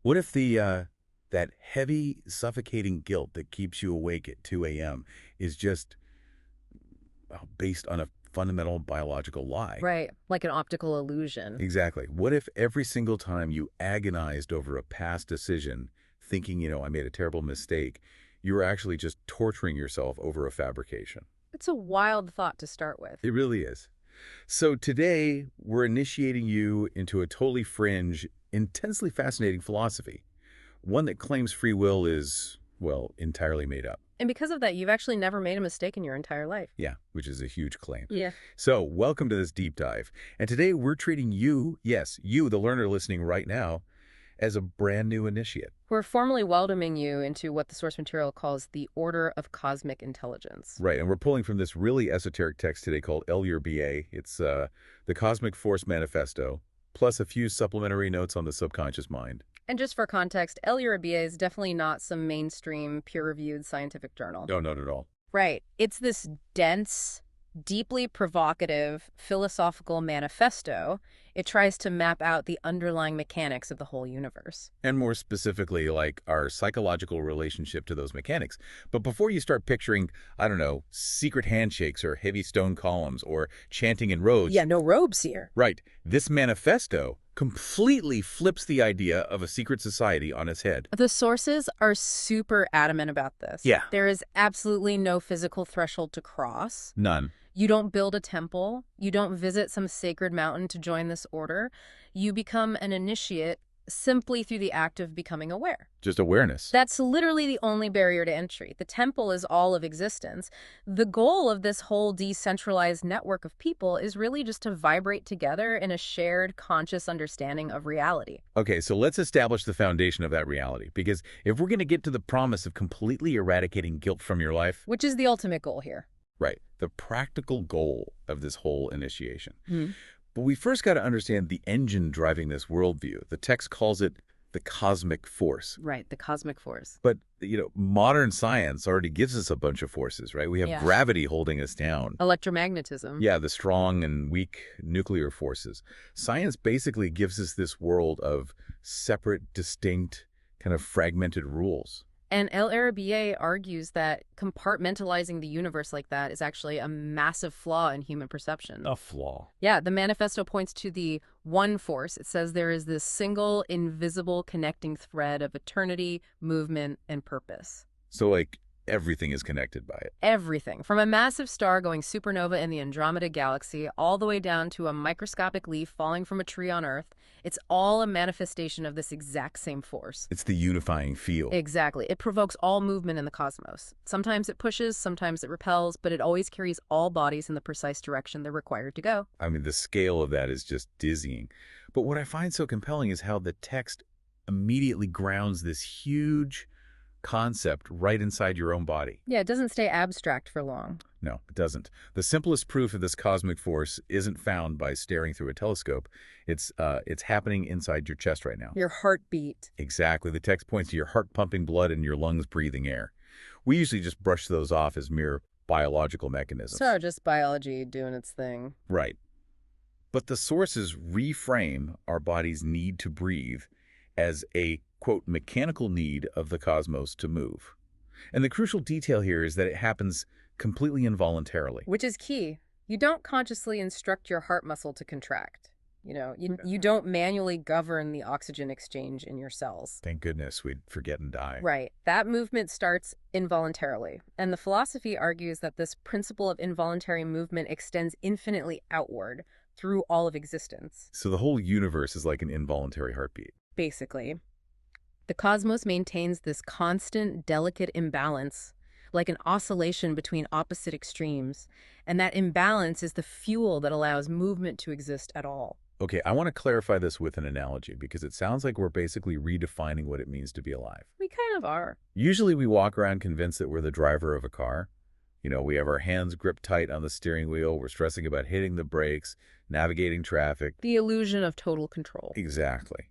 What if that heavy, suffocating guilt that keeps you awake at 2 a.m. is just based on a fundamental biological lie? Right, like an optical illusion. Exactly. What if every single time you agonized over a past decision, thinking, I made a terrible mistake, you were actually just torturing yourself over a fabrication? It's a wild thought to start with. It really is. So today, we're initiating you into a totally fringe, intensely fascinating philosophy. One that claims free will is, well, entirely made up. And because of that, you've actually never made a mistake in your entire life. Yeah, which is a huge claim. Yeah. So welcome to this deep dive. And today we're treating you, yes, you, the learner listening right now, as a brand new initiate. We're formally welcoming you into what the source material calls the Order of Cosmic Intelligence. Right, and we're pulling from this really esoteric text today called LURBA. It's the Cosmic Force Manifesto, plus a few supplementary notes on the subconscious mind. And just for context, LURBA is definitely not some mainstream peer-reviewed scientific journal. No, not at all. Right. It's this dense, deeply provocative philosophical manifesto. It tries to map out the underlying mechanics of the whole universe. And more specifically, like our psychological relationship to those mechanics. But before you start picturing, I don't know, secret handshakes or heavy stone columns or chanting in roads. Yeah, no robes here. Right. This manifesto completely flips the idea of a secret society on its head. The sources are super adamant about this. Yeah. There is absolutely no physical threshold to cross. None. You don't build a temple. You don't visit some sacred mountain to join this order. You become an initiate simply through the act of becoming aware. Just awareness. That's literally the only barrier to entry. The temple is all of existence. The goal of this whole decentralized network of people is really just to vibrate together in a shared conscious understanding of reality. Okay, so let's establish the foundation of that reality. Because if we're going to get to the promise of completely eradicating guilt from your life, Which is the ultimate goal here. right, the practical goal of this whole initiation. Hmm. But we first got to understand the engine driving this worldview. The text calls it the cosmic force. Right, the cosmic force. But, modern science already gives us a bunch of forces, right? We have Yeah. gravity holding us down. Electromagnetism. Yeah, the strong and weak nuclear forces. Science basically gives us this world of separate, distinct, kind of fragmented rules. And LRBA argues that compartmentalizing the universe like that is actually a massive flaw in human perception. A flaw. Yeah, the manifesto points to the one force. It says there is this single, invisible connecting thread of eternity, movement, and purpose. So, like, everything is connected by it. Everything, from a massive star going supernova in the Andromeda Galaxy all the way down to a microscopic leaf falling from a tree on Earth, it's all a manifestation of this exact same force. It's the unifying field. Exactly. It provokes all movement in the cosmos. Sometimes it pushes, sometimes it repels, but it always carries all bodies in the precise direction they're required to go. I mean, the scale of that is just dizzying. But what I find so compelling is how the text immediately grounds this huge concept right inside your own body. Yeah, it doesn't stay abstract for long. No, it doesn't. The simplest proof of this cosmic force isn't found by staring through a telescope. It's happening inside your chest right now. Your heartbeat. Exactly. The text points to your heart pumping blood and your lungs breathing air. We usually just brush those off as mere biological mechanisms. So just biology doing its thing. Right. But the sources reframe our body's need to breathe as a, quote, mechanical need of the cosmos to move. And the crucial detail here is that it happens completely involuntarily. Which is key. You don't consciously instruct your heart muscle to contract. You don't manually govern the oxygen exchange in your cells. Thank goodness we'd forget and die. Right. That movement starts involuntarily. And the philosophy argues that this principle of involuntary movement extends infinitely outward through all of existence. So the whole universe is like an involuntary heartbeat. Basically, the cosmos maintains this constant, delicate imbalance, like an oscillation between opposite extremes, and that imbalance is the fuel that allows movement to exist at all. Okay, I want to clarify this with an analogy because it sounds like we're basically redefining what it means to be alive. We kind of are. Usually we walk around convinced that we're the driver of a car. We have our hands gripped tight on the steering wheel. We're stressing about hitting the brakes, navigating traffic. The illusion of total control. Exactly.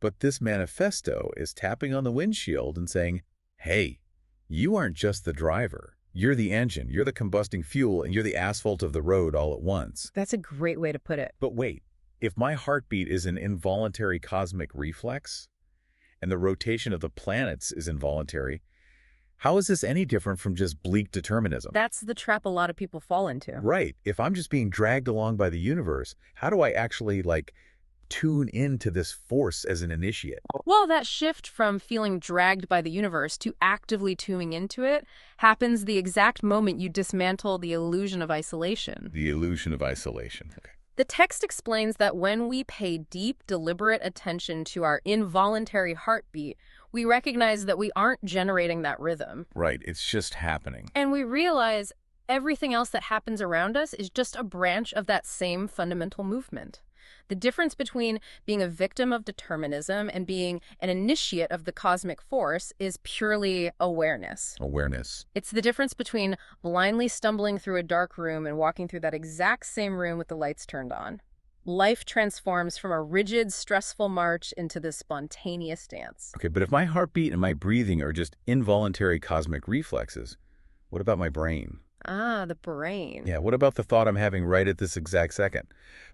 But this manifesto is tapping on the windshield and saying, hey, you aren't just the driver. You're the engine, you're the combusting fuel, and you're the asphalt of the road all at once. That's a great way to put it. But wait, if my heartbeat is an involuntary cosmic reflex, and the rotation of the planets is involuntary, how is this any different from just bleak determinism? That's the trap a lot of people fall into. Right. If I'm just being dragged along by the universe, how do I actually, tune into this force as an initiate? Well, that shift from feeling dragged by the universe to actively tuning into it happens the exact moment you dismantle the illusion of isolation. The illusion of isolation. Okay. The text explains that when we pay deep, deliberate attention to our involuntary heartbeat, we recognize that we aren't generating that rhythm. Right. It's just happening. And we realize everything else that happens around us is just a branch of that same fundamental movement. The difference between being a victim of determinism and being an initiate of the cosmic force is purely awareness. Awareness. It's the difference between blindly stumbling through a dark room and walking through that exact same room with the lights turned on. Life transforms from a rigid, stressful march into this spontaneous dance. Okay, but if my heartbeat and my breathing are just involuntary cosmic reflexes, what about my brain? Ah, the brain. Yeah, what about the thought I'm having right at this exact second?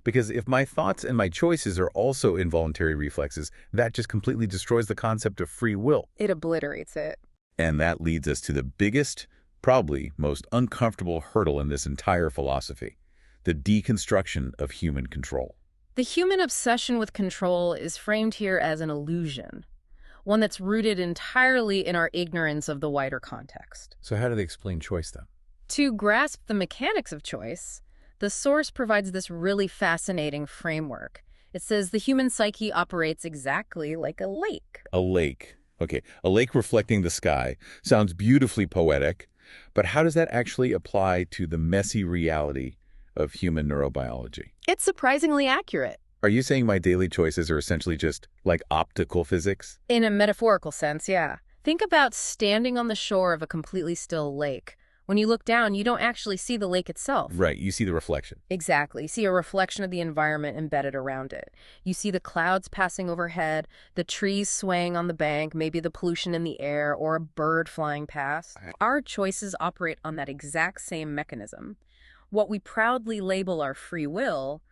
Because if my thoughts and my choices are also involuntary reflexes, that just completely destroys the concept of free will. It obliterates it. And that leads us to the biggest, probably most uncomfortable hurdle in this entire philosophy, the deconstruction of human control. The human obsession with control is framed here as an illusion, one that's rooted entirely in our ignorance of the wider context. So how do they explain choice then? To grasp the mechanics of choice, the source provides this really fascinating framework. It says the human psyche operates exactly like a lake. A lake. Okay, a lake reflecting the sky. Sounds beautifully poetic, but how does that actually apply to the messy reality of human neurobiology? It's surprisingly accurate. Are you saying my daily choices are essentially just like optical physics? In a metaphorical sense, yeah. Think about standing on the shore of a completely still lake. When you look down, you don't actually see the lake itself. Right, you see the reflection. Exactly. You see a reflection of the environment embedded around it. You see the clouds passing overhead, the trees swaying on the bank, maybe the pollution in the air, or a bird flying past. Our choices operate on that exact same mechanism. What we proudly label our free will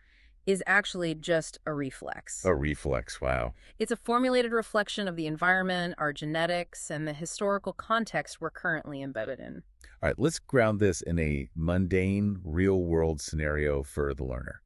is actually just a reflex. A reflex, wow. It's a formulated reflection of the environment, our genetics, and the historical context we're currently embedded in. All right, let's ground this in a mundane, real-world scenario for the learner.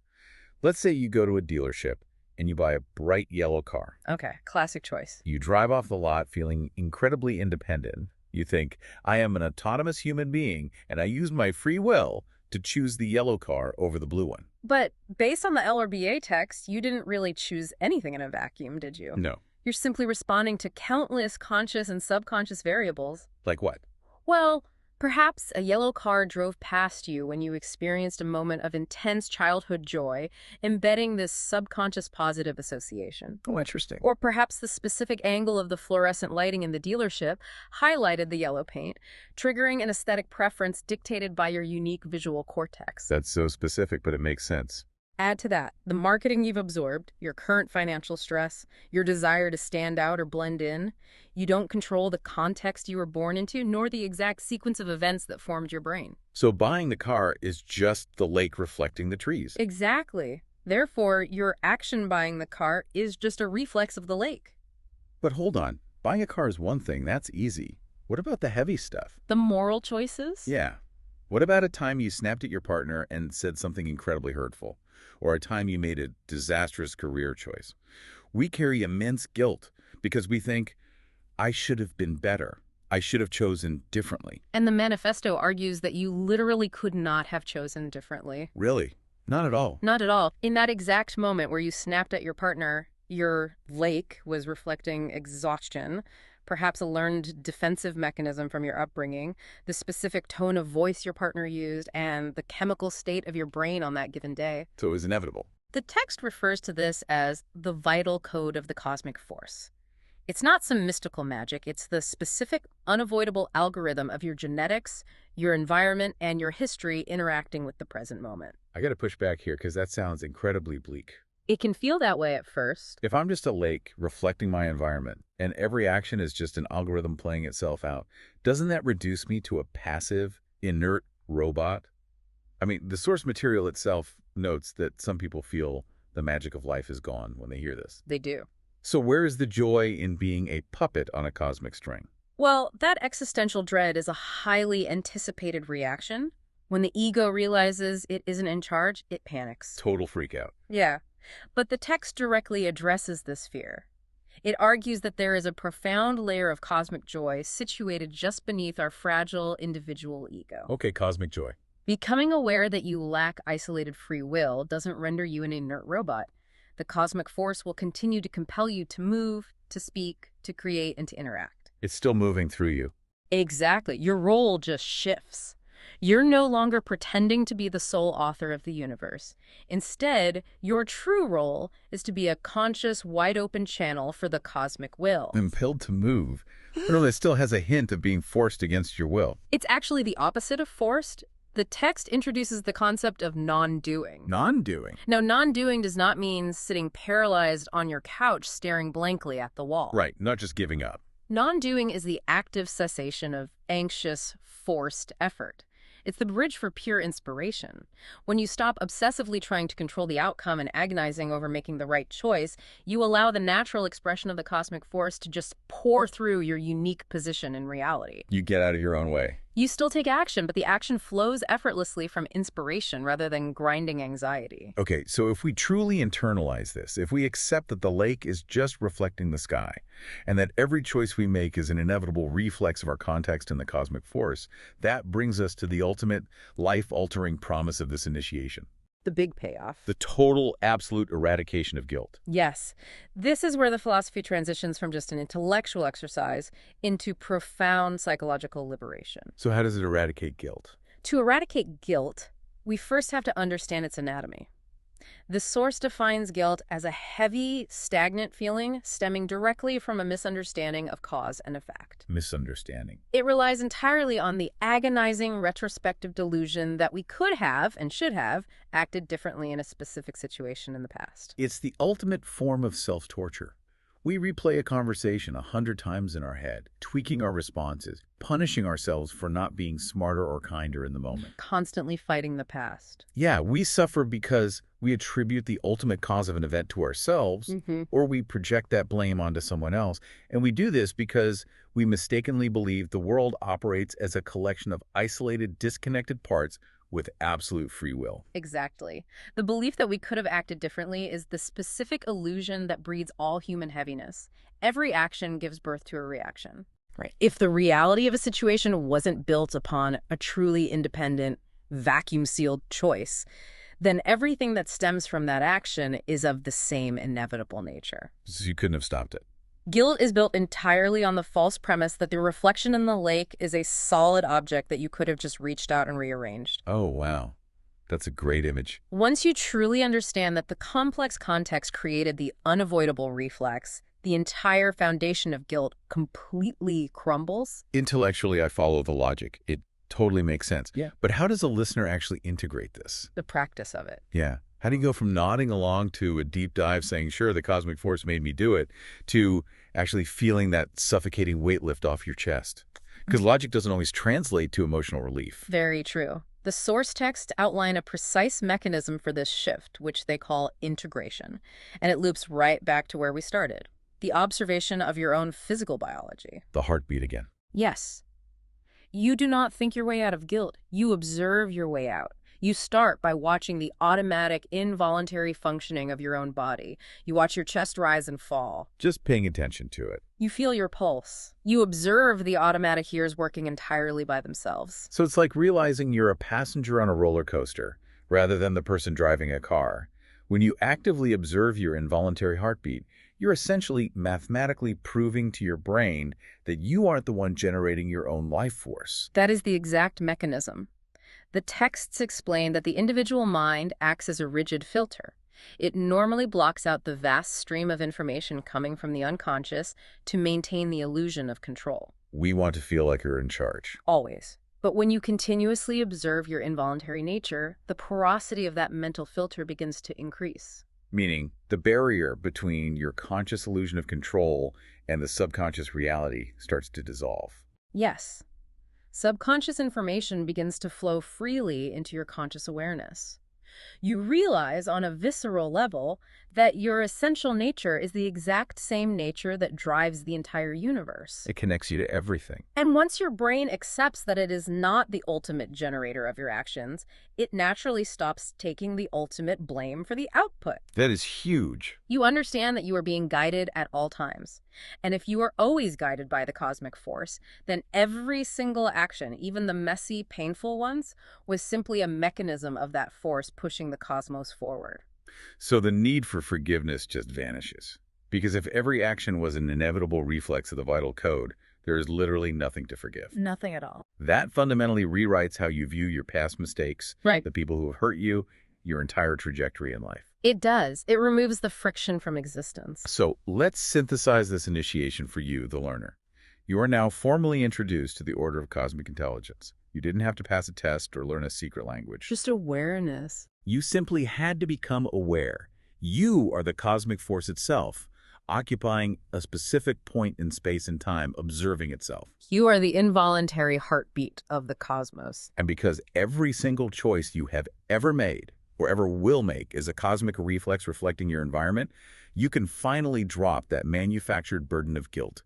Let's say you go to a dealership and you buy a bright yellow car. Okay, classic choice. You drive off the lot feeling incredibly independent. You think, I am an autonomous human being, and I use my free will to choose the yellow car over the blue one. But based on the LRBA text, you didn't really choose anything in a vacuum, did you? No. You're simply responding to countless conscious and subconscious variables. Like what? Well, perhaps a yellow car drove past you when you experienced a moment of intense childhood joy, embedding this subconscious positive association. Oh, interesting. Or perhaps the specific angle of the fluorescent lighting in the dealership highlighted the yellow paint, triggering an aesthetic preference dictated by your unique visual cortex. That's so specific, but it makes sense. Add to that the marketing you've absorbed, your current financial stress, your desire to stand out or blend in. You don't control the context you were born into, nor the exact sequence of events that formed your brain. So buying the car is just the lake reflecting the trees. Exactly. Therefore, your action buying the car is just a reflex of the lake. But hold on. Buying a car is one thing. That's easy. What about the heavy stuff? The moral choices? Yeah. What about a time you snapped at your partner and said something incredibly hurtful? Or a time you made a disastrous career choice? We carry immense guilt because we think, I should have been better. I should have chosen differently. And the manifesto argues that you literally could not have chosen differently. Really? Not at all. Not at all. In that exact moment where you snapped at your partner, your lake was reflecting exhaustion, perhaps a learned defensive mechanism from your upbringing, the specific tone of voice your partner used, and the chemical state of your brain on that given day. So it was inevitable. The text refers to this as the vital code of the cosmic force. It's not some mystical magic. It's the specific, unavoidable algorithm of your genetics, your environment, and your history interacting with the present moment. I got to push back here because that sounds incredibly bleak. It can feel that way at first. If I'm just a lake reflecting my environment and every action is just an algorithm playing itself out, doesn't that reduce me to a passive, inert robot? I mean, the source material itself notes that some people feel the magic of life is gone when they hear this. They do. So where is the joy in being a puppet on a cosmic string? Well, that existential dread is a highly anticipated reaction. When the ego realizes it isn't in charge, it panics. Total freak out. Yeah, but the text directly addresses this fear. It argues that there is a profound layer of cosmic joy situated just beneath our fragile individual ego. Okay, cosmic joy. Becoming aware that you lack isolated free will doesn't render you an inert robot. The cosmic force will continue to compel you to move, to speak, to create, and to interact. It's still moving through you. Exactly. Your role just shifts. You're no longer pretending to be the sole author of the universe. Instead, your true role is to be a conscious, wide-open channel for the cosmic will. Impelled to move. But no, that still has a hint of being forced against your will. It's actually the opposite of forced. The text introduces the concept of non-doing. Non-doing. Now, non-doing does not mean sitting paralyzed on your couch staring blankly at the wall. Right, not just giving up. Non-doing is the active cessation of anxious, forced effort. It's the bridge for pure inspiration. When you stop obsessively trying to control the outcome and agonizing over making the right choice, you allow the natural expression of the cosmic force to just pour through your unique position in reality. You get out of your own way. You still take action, but the action flows effortlessly from inspiration rather than grinding anxiety. Okay, so if we truly internalize this, if we accept that the lake is just reflecting the sky, and that every choice we make is an inevitable reflex of our context in the cosmic force, that brings us to the ultimate life-altering promise of this initiation. The big payoff. The total, absolute eradication of guilt. Yes. This is where the philosophy transitions from just an intellectual exercise into profound psychological liberation. So how does it eradicate guilt? To eradicate guilt, we first have to understand its anatomy. The source defines guilt as a heavy, stagnant feeling stemming directly from a misunderstanding of cause and effect. Misunderstanding. It relies entirely on the agonizing retrospective delusion that we could have and should have acted differently in a specific situation in the past. It's the ultimate form of self-torture. We replay a conversation 100 times in our head, tweaking our responses, punishing ourselves for not being smarter or kinder in the moment. Constantly fighting the past. Yeah, we suffer because we attribute the ultimate cause of an event to ourselves, or we project that blame onto someone else. And we do this because we mistakenly believe the world operates as a collection of isolated, disconnected parts with absolute free will. Exactly. The belief that we could have acted differently is the specific illusion that breeds all human heaviness. Every action gives birth to a reaction. Right. If the reality of a situation wasn't built upon a truly independent, vacuum-sealed choice, then everything that stems from that action is of the same inevitable nature. So you couldn't have stopped it. Guilt is built entirely on the false premise that the reflection in the lake is a solid object that you could have just reached out and rearranged. Oh, wow. That's a great image. Once you truly understand that the complex context created the unavoidable reflex, the entire foundation of guilt completely crumbles. Intellectually, I follow the logic. It totally makes sense. Yeah. But how does a listener actually integrate this? The practice of it. Yeah. How do you go from nodding along to a deep dive saying, sure, the cosmic force made me do it, to actually feeling that suffocating weight lift off your chest? Because logic doesn't always translate to emotional relief. Very true. The source texts outline a precise mechanism for this shift, which they call integration. And it loops right back to where we started. The observation of your own physical biology. The heartbeat again. Yes. You do not think your way out of guilt. You observe your way out. You start by watching the automatic, involuntary functioning of your own body. You watch your chest rise and fall. Just paying attention to it. You feel your pulse. You observe the automatic ears working entirely by themselves. So it's like realizing you're a passenger on a roller coaster rather than the person driving a car. When you actively observe your involuntary heartbeat, you're essentially mathematically proving to your brain that you aren't the one generating your own life force. That is the exact mechanism. The texts explain that the individual mind acts as a rigid filter. It normally blocks out the vast stream of information coming from the unconscious to maintain the illusion of control. We want to feel like you're in charge. Always. But when you continuously observe your involuntary nature, the porosity of that mental filter begins to increase. Meaning, the barrier between your conscious illusion of control and the subconscious reality starts to dissolve. Yes. Subconscious information begins to flow freely into your conscious awareness. You realize on a visceral level that your essential nature is the exact same nature that drives the entire universe. It connects you to everything. And once your brain accepts that it is not the ultimate generator of your actions, it naturally stops taking the ultimate blame for the output. That is huge. You understand that you are being guided at all times. And if you are always guided by the cosmic force, then every single action, even the messy, painful ones, was simply a mechanism of that force pushing the cosmos forward. So the need for forgiveness just vanishes. Because if every action was an inevitable reflex of the vital code, there is literally nothing to forgive. Nothing at all. That fundamentally rewrites how you view your past mistakes, Right. the people who have hurt you, your entire trajectory in life. It does. It removes the friction from existence. So let's synthesize this initiation for you, the learner. You are now formally introduced to the Order of Cosmic Intelligence. You didn't have to pass a test or learn a secret language. Just awareness. You simply had to become aware. You are the cosmic force itself, occupying a specific point in space and time, observing itself. You are the involuntary heartbeat of the cosmos. And because every single choice you have ever made or ever will make is a cosmic reflex reflecting your environment, you can finally drop that manufactured burden of guilt.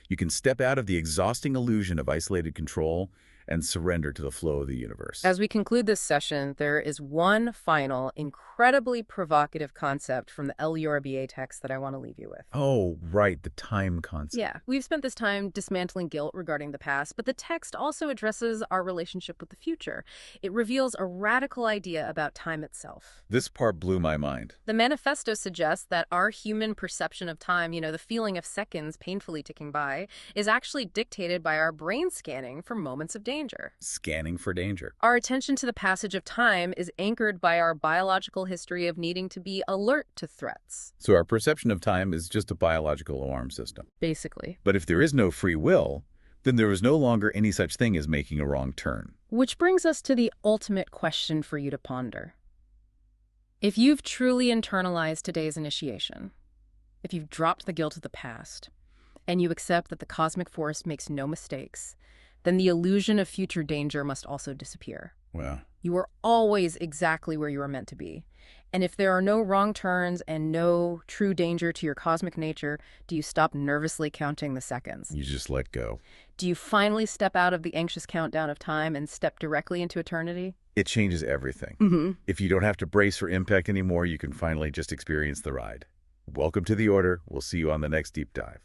You can step out of the exhausting illusion of isolated control and surrender to the flow of the universe. As we conclude this session, there is one final, incredibly provocative concept from the El Yoruba text that I want to leave you with. Oh, right, the time concept. Yeah, we've spent this time dismantling guilt regarding the past, but the text also addresses our relationship with the future. It reveals a radical idea about time itself. This part blew my mind. The manifesto suggests that our human perception of time, the feeling of seconds painfully ticking by, is actually dictated by our brain scanning for moments of danger. Scanning for danger. Our attention to the passage of time is anchored by our biological history of needing to be alert to threats. So our perception of time is just a biological alarm system. Basically. But if there is no free will, then there is no longer any such thing as making a wrong turn. Which brings us to the ultimate question for you to ponder. If you've truly internalized today's initiation, if you've dropped the guilt of the past, and you accept that the cosmic force makes no mistakes, then the illusion of future danger must also disappear. Well, You are always exactly where you are meant to be. And if there are no wrong turns and no true danger to your cosmic nature, do you stop nervously counting the seconds? you just let go. Do you finally step out of the anxious countdown of time and step directly into eternity? It changes everything. Mm-hmm. If you don't have to brace for impact anymore, you can finally just experience the ride. Welcome to the Order. We'll see you on the next deep dive.